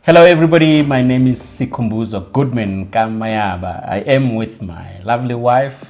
Hello everybody, my name is Sikumbuzo Goodman Kamayaba. I am with my lovely wife.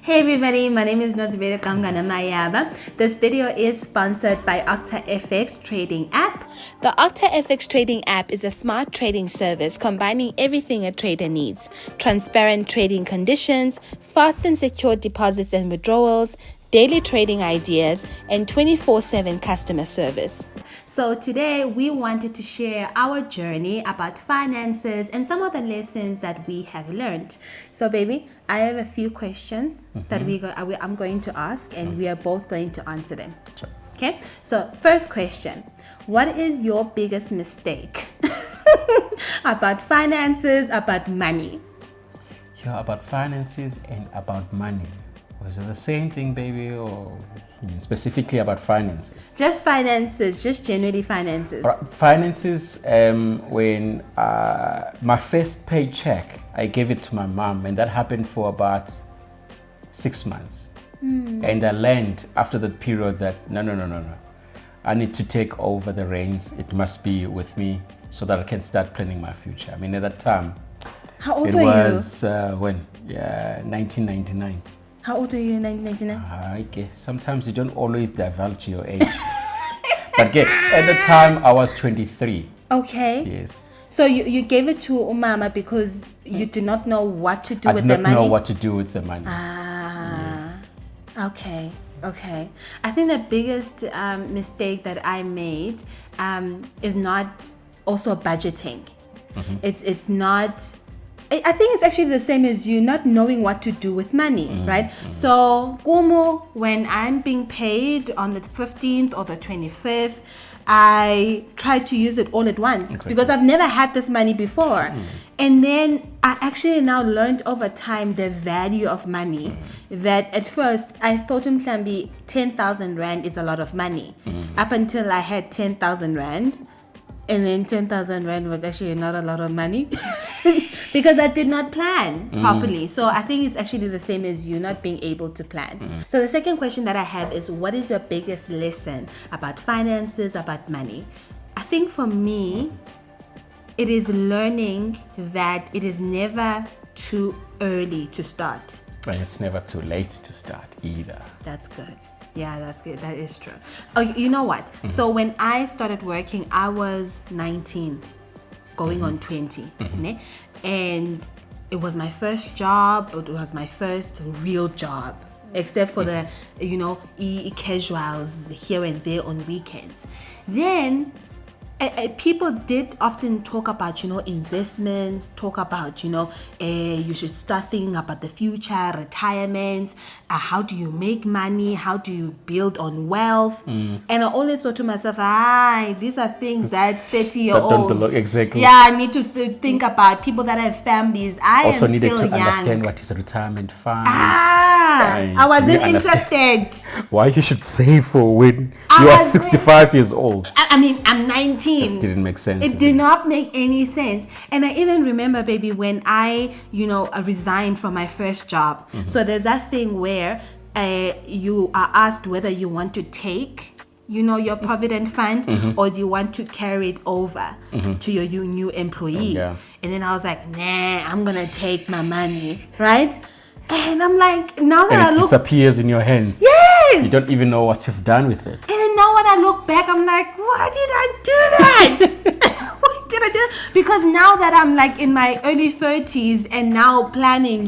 Hey everybody, my name is Nozibeda Kangana Mayaba. This video is sponsored by OctaFX Trading App. The OctaFX Trading App is a smart trading service combining everything a trader needs: transparent trading conditions, fast and secure deposits and withdrawals, daily trading ideas, and 24/7 customer service. So today we wanted to share our journey about finances and some of the lessons that we have learned. So baby, I have a few questions that I'm going to ask, and we are both going to answer them. Sure. Okay, so first question: what is your biggest mistake about finances, about money? Yeah, about finances and about money. Was it the same thing, baby, or specifically about finances? Just finances, just generally finances. Finances, when my first paycheck, I gave it to my mom, and that happened for about 6 months. And I learned after that period that no. I need to take over the reins. It must be with me so that I can start planning my future. I mean, at that time, How old it were was 1999. How old were you in 1999? Okay. Sometimes you don't always divulge your age. But again, at the time, I was 23. Okay. Yes. So you gave it to Umama because you did not know what to do I with did the not money? know what to do with the money. Yes. Okay. I think the biggest mistake that I made is not also budgeting. It's not... I think it's actually the same as you, not knowing what to do with money, right? So, Kumu, when I'm being paid on the 15th or the 25th, I try to use it all at once because I've never had this money before. And then I actually now learned over time the value of money. That at first I thought 10,000 Rand is a lot of money. Up until I had 10,000 Rand. And then 10,000 Rand was actually not a lot of money because I did not plan properly. So I think it's actually the same as you not being able to plan. So the second question that I have is, what is your biggest lesson about finances, about money? I think for me, it is learning that it is never too early to start. But it's never too late to start either. That's good. Yeah, that's good. That is true. Oh, you know what? So when I started working, I was 19, going on 20. Ne? And it was my first job. It was my first real job, except for the, casuals here and there on weekends. Then people did often talk about, investments, talk about, you should start thinking about the future, retirement, how do you make money, how do you build on wealth. And I always thought to myself, these are things that 30-year-olds exactly. need to still think about. People that have families. I also am needed still to young. understand what is a retirement fund. I wasn't interested. Why you should save for when I you are wasn't- 65 years old. I mean, I'm 19. Just didn't make sense. It did not make any sense. And I even remember, baby, when I resigned from my first job. So there's that thing where you are asked whether you want to take your provident fund or do you want to carry it over to your new employee. And then I was like, nah, I'm gonna take my money, right? And I'm like, now that and it disappears in your hands. Yes! You don't even know what you've done with it. And then now when I look back, I'm like, why did I do that? Why did I do that? Because now that I'm like in my early 30s and now planning,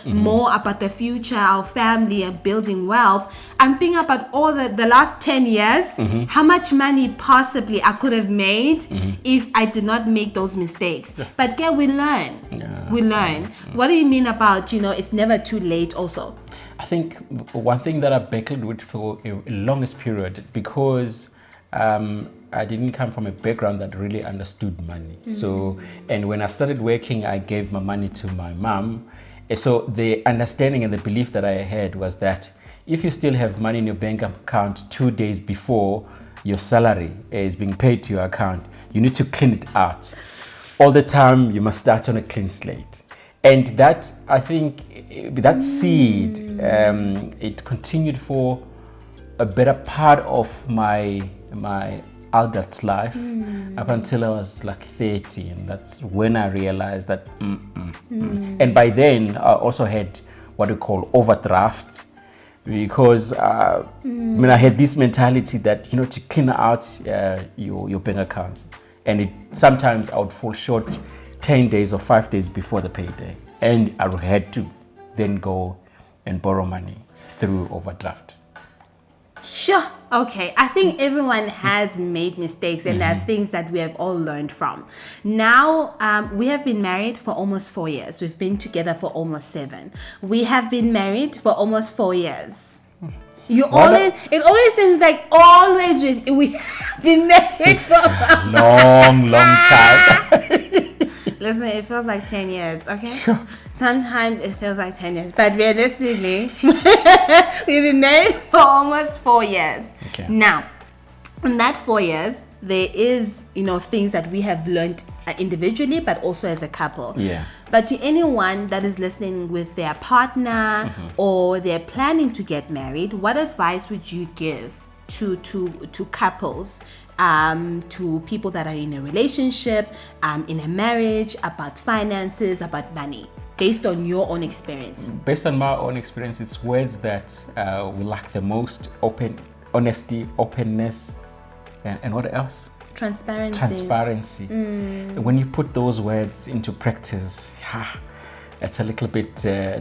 more about the future, our family and building wealth, I'm thinking about all the last 10 years, how much money possibly I could have made if I did not make those mistakes. But we learn. We learn. What do you mean about, it's never too late also? I think one thing that I battled with for a longest period, because I didn't come from a background that really understood money. So, and when I started working, I gave my money to my mom. So the understanding and the belief that I had was that if you still have money in your bank account 2 days before your salary is being paid to your account, you need to clean it out. All the time, you must start on a clean slate. And that, I think, that seed, it continued for a better part of my adult life up until I was like 30, and that's when I realized that. And by then, I also had what we call overdrafts, because I had this mentality that to clean out your bank accounts, and sometimes I would fall short 10 days or 5 days before the payday, and I would had to then go and borrow money through overdraft. Sure. Okay. I think everyone has made mistakes, and there are things that we have all learned from. Now, we have been married for almost 4 years. We've been together for almost 7. We have been married for almost 4 years. It always seems like we have been married for a long time. Listen, it feels like 10 years, okay? Sure. Sometimes it feels like 10 years, but realistically, we've been married for almost 4 years. Okay. Now, in that 4 years, there is, things that we have learned individually, but also as a couple. Yeah. But to anyone that is listening with their partner or they're planning to get married, what advice would you give to couples, to people that are in a relationship, in a marriage, about finances, about money, based on your own experience? Based on my own experience, it's words that we lack the most: honesty, openness, and what else? Transparency. When you put those words into practice, it's a little bit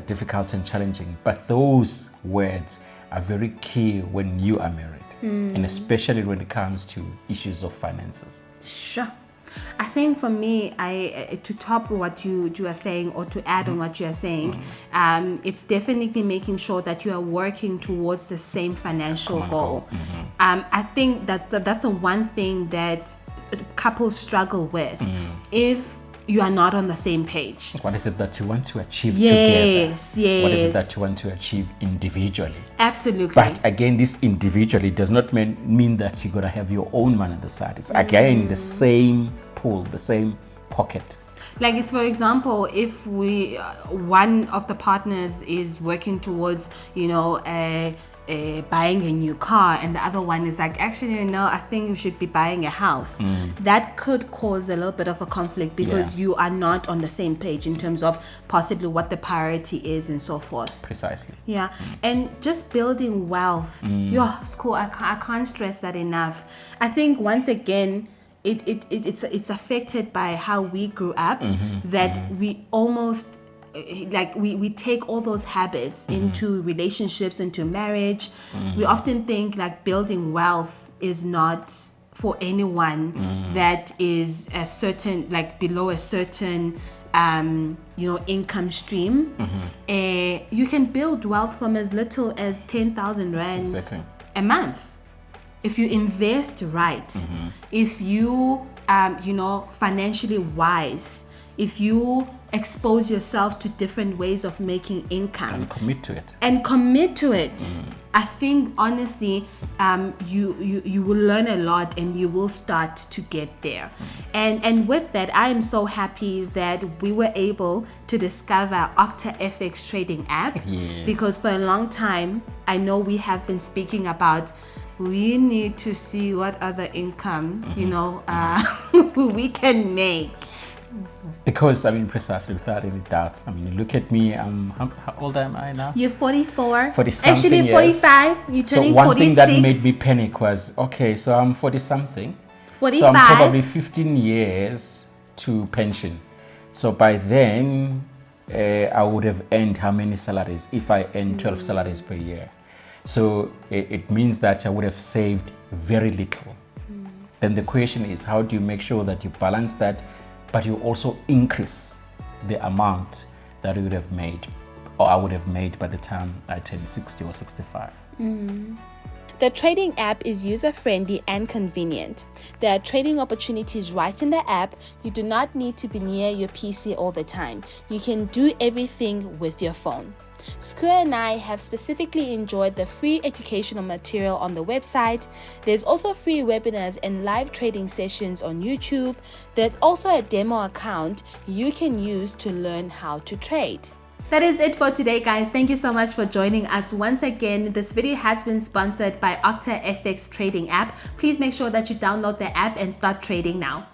difficult and challenging. But those words are very key when you are married. And especially when it comes to issues of finances. Sure. I think for me, to top what you are saying, or to add on what you are saying, it's definitely making sure that you are working towards the same financial goal. I think that's a one thing that couples struggle with. If you are not on the same page. What is it that you want to achieve together? Yes. What is it that you want to achieve individually? Absolutely. But again, this individually does not mean that you're going to have your own money on the side. It's again the same pool, the same pocket. Like, it's, for example, if one of the partners is working towards, buying a new car, and the other one is like, actually, I think we should be buying a house. That could cause a little bit of a conflict, because you are not on the same page in terms of possibly what the priority is and so forth. Precisely. Yeah. And just building wealth. It's cool. I can't stress that enough. I think once again, it's affected by how we grew up, that we almost we take all those habits into relationships, into marriage. We often think like building wealth is not for anyone that is a certain, below a certain income stream. You can build wealth from as little as 10,000 rand a month if you invest right, if you financially wise, if you expose yourself to different ways of making income and commit to it. I think honestly, you will learn a lot, and you will start to get there. And with that, I am so happy that we were able to discover OctaFX Trading App. Yes. Because for a long time, I know we have been speaking about, we need to see what other income we can make. Because precisely, without any doubt. Look at me. How old am I now? You're 44. 40-something Actually, 45. You're turning 46. So one thing that made me panic was, okay, so I'm 40-something. 45. So I'm probably 15 years to pension. So by then, I would have earned how many salaries? If I earn 12 salaries per year. So it means that I would have saved very little. Then the question is, how do you make sure that you balance that, but you also increase the amount that you would have made, or I would have made, by the time I turned 60 or 65. The trading app is user-friendly and convenient. There are trading opportunities right in the app. You do not need to be near your PC all the time. You can do everything with your phone. Square and I have specifically enjoyed the free educational material on the website. There's also free webinars and live trading sessions on YouTube. There's also a demo account you can use to learn how to trade. That is it for today, guys. Thank you so much for joining us once again. This video has been sponsored by OctaFX Trading App. Please make sure that you download the app and start trading now.